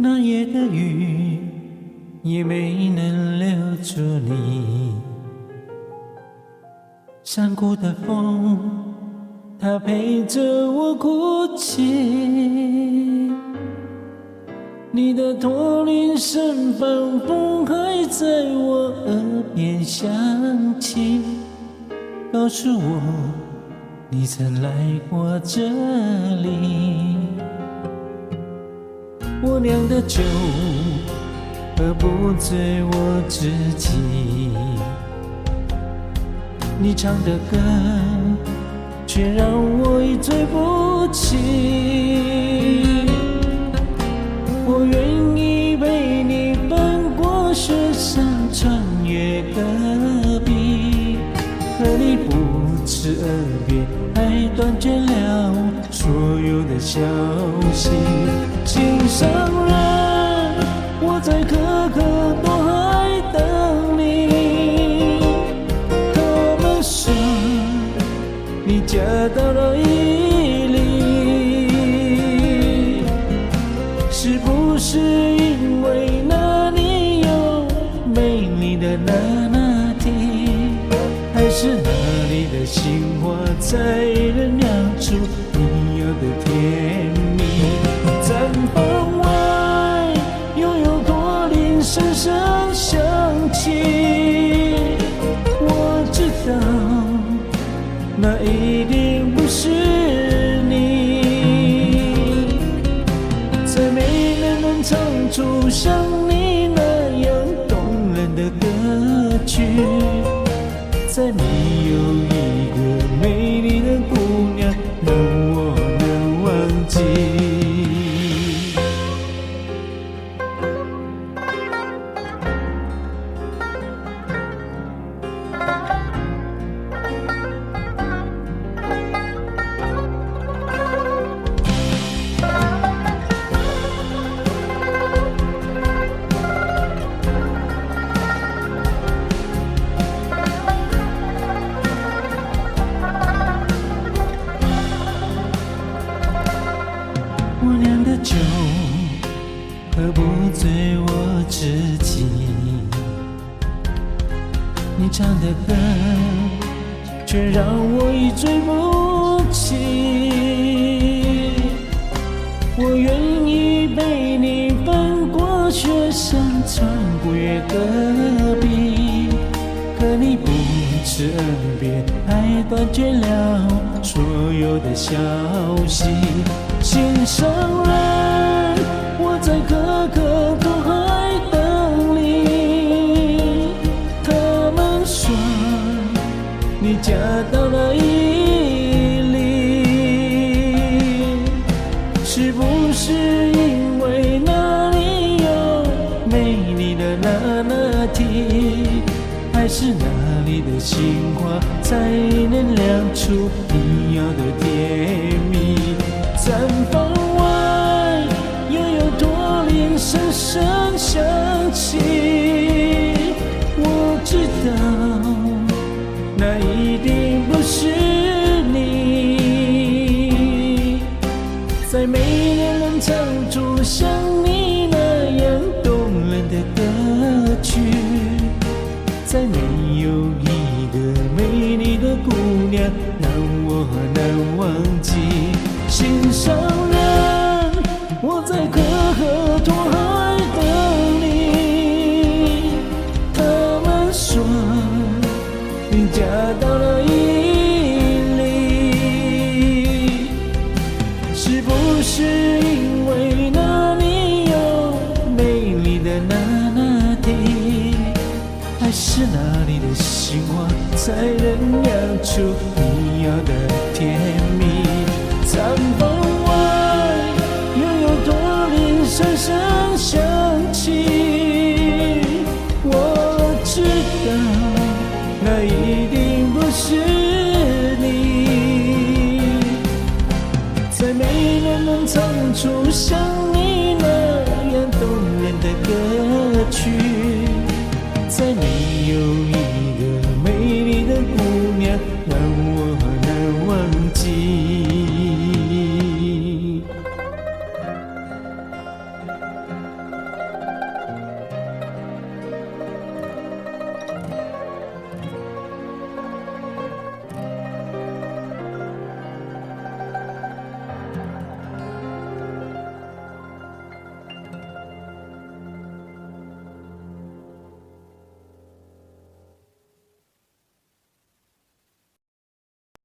那夜的雨也没能留住你，山谷的风，它陪着我哭泣。你的驼铃声仿佛还在我耳边响起，告诉我你曾来过这里。我酿的酒喝不醉我自己，你唱的歌却让我一醉不起。我愿意陪你翻过雪山，穿越戈壁，和你不辞而别，还断绝了所有的消息。心上人，我在可可多海等你。他们说你嫁到了伊犁，是不是因为那里有美丽的那拿铁，还是那里的杏花才能酿出你要的甜蜜？毡房外又有驼铃声声响起，我知道那一定不是你，再没人能唱出像你那样动人的歌曲，再没有一个美丽的姑娘让我能忘记。我酿的酒喝不醉我自己，你唱的歌却让我一醉不起。我愿意陪你翻过雪山，穿越戈壁，可你不辞而别，还断绝了所有的消息。心上人，我在可可多海等你。他们说你嫁到了伊犁，是不是因为那里有美丽的那拿铁，还是那里的杏花才能酿出你要的甜蜜？毡房外又有驼铃声声响起，我知道那一定不是你，再没人能唱出像你那样动人的歌曲，再没有一个美丽的姑娘让我难忘记。心上人，我在可可托海等你。他们说你嫁到了伊犁，是不是因为那里有美丽的那拿铁，还是那里的杏花才能酿出你要的甜蜜？毡房外又有驼铃声声响起，我知道那一定不是你，再没人能唱出像你那样动人的歌曲，再没有一